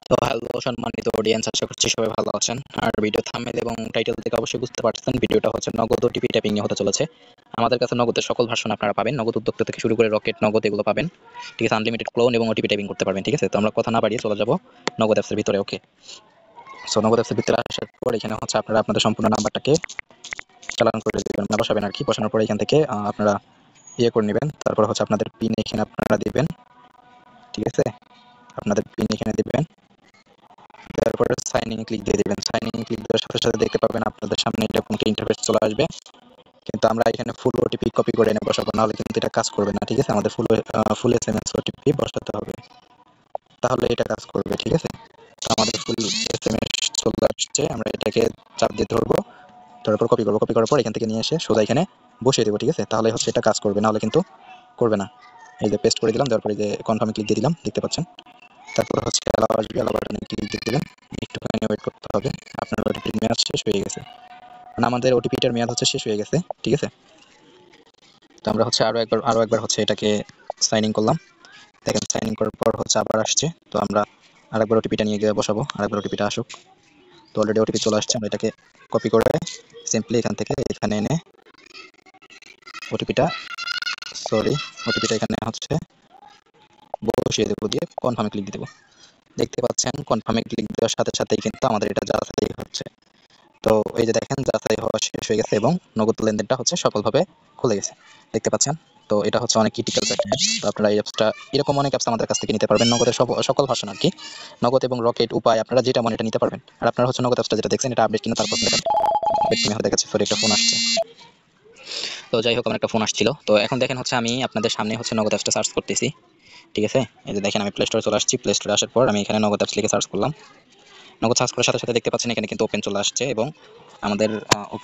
তো হ্যালো সম্মানিত অডিয়েন্স, আশা করছি সবাই ভালো আছেন। আর ভিডিও থাম্বনেল এবং টাইটেল থেকে অবশ্যই বুঝতে পারছেন ভিডিওটা হচ্ছে নগদ ওটিপি ট্যাপিং নিয়ে হতে চলেছে। আমাদের কাছে নগদের সকল ভার্সন আপনারা পাবেন, নগদ উদ্যোক্তা থেকে শুরু করে রকেট নগদ এগুলো পাবেন। ঠিক আছে, আনলিমিটেড ক্লোন এবং ওটিপি ট্যাপিং করতে পারবেন। ঠিক আছে, তো আমরা কথা না বাড়িয়ে চলে যাব নগদ অ্যাপসের ভিতরে। ওকে, সো নগদ অ্যাপসের ভিতরে আসার পর এখানে হচ্ছে আপনারা আপনাদের সম্পূর্ণ নাম্বারটাকে চালান করে দেবেন, মানে বসাবেন আর কি। বসানোর পরে এখান থেকে আপনারা ইয়ে করে নেবেন। তারপর হচ্ছে আপনাদের পিন এখানে আপনারা দিবেন। ঠিক আছে, আপনাদের পিন এখানে দিবেন। তারপরে সাইন ইন ক্লিক দিয়ে দিবেন। সাইন ইন ক্লিক দেওয়ার সাথে সাথে দেখতে পাবেন আপনাদের সামনে এরকম একটা ইন্টারফেস চলে আসবে। কিন্তু আমরা এখানে ফুল ওটিপি কপি করে এনে বসাবো, নাহলে কিন্তু এটা কাজ করবে না। ঠিক আছে, আমাদের ফুল এসএমএস ওটিপি বসাতে হবে, তাহলে এটা কাজ করবে। ঠিক আছে, তো আমাদের ফুল এসএমএস চলে আসছে, আমরা এটাকে চাপ দিয়ে ধরবো, ধরার পর কপি করবো। কপি করার পর এখান থেকে নিয়ে এসে সোজা এখানে বসিয়ে দেবো। ঠিক আছে, তাহলে হচ্ছে এটা কাজ করবে, নাহলে কিন্তু করবে না। এই যে পেস্ট করে দিলাম, দেওয়ার পরে যে কনফার্মে ক্লিক দিয়ে দিলাম, দেখতে পাচ্ছেন। তারপর হচ্ছে অ্যালাউ আসবে, অ্যালাউ বাটনে ক্লিক দিয়ে দিবেন। একটুখানি ওয়েট করতে হবে, আপনার ওটিপির মেয়াদ শেষ হয়ে গেছে, মানে আমাদের ওটিপিটার মেয়াদ হচ্ছে শেষ হয়ে গেছে। ঠিক আছে, তো আমরা হচ্ছে আরো একবার হচ্ছে এটাকে সাইন ইন করলাম। দেখেন সাইন ইন করার পর হচ্ছে আবার আসছে, তো আমরা আরেকবার ওটিপিটা নিয়ে গিয়ে বসাবো, আরেকবার ওটিপিটা আসুক। তো অলরেডি ওটিপি চলে আসছে, আমরা এটাকে কপি করে সিম্পলি এখান থেকে এখানে এনে ওটিপিটা ওটিপিটা এখানে হচ্ছে বসিয়ে দেবো, দিয়ে কনফার্মে ক্লিক দিয়ে দেবো। দেখতে পাচ্ছেন কনফার্মে ক্লিক দেওয়ার সাথে সাথেই কিন্তু আমাদের এটা যাচাই হচ্ছে। তো এই যে দেখেন যাচাই হওয়া শেষ হয়ে গেছে এবং নগদ লেনদেনটা হচ্ছে সফলভাবে খুলে গেছে, দেখতে পাচ্ছেন। তো এটা হচ্ছে অনেক ক্রিটিক্যাল একটা অ্যাপস। তো আপনারা এই অ্যাপসটা এরকম অনেক অ্যাপস আমাদের কাছ থেকে নিতে পারবেন, নগদের সকল ভার্সন আর কি। নগদ এবং রকেট উপায় আপনারা যেটা মনে এটা নিতে পারবেন। আর আপনারা হচ্ছে নগদ অ্যাপসটা যেটা দেখছেন এটা আপডেট কিনা তারপর নেবেন। আমি হয়তো দেখাচ্ছি, সরি একটা ফোন আসছে। তো যাই হোক, আমার একটা ফোন আসছিল। তো এখন দেখেন হচ্ছে আমি আপনাদের সামনে হচ্ছে নগদ অ্যাপসটা সার্চ করতেছি। ঠিক আছে, এই যে দেখেন আমি প্লে স্টোরে চলে আসছি। প্লে স্টোরে আসার পর আমি এখানে নগদ অ্যাপস লিখে সার্চ করলাম। নগদ সার্চ করার সাথে সাথে দেখতে পাচ্ছেন এখানে কিন্তু ওপেন চলে আসছে এবং আমাদের ওপেন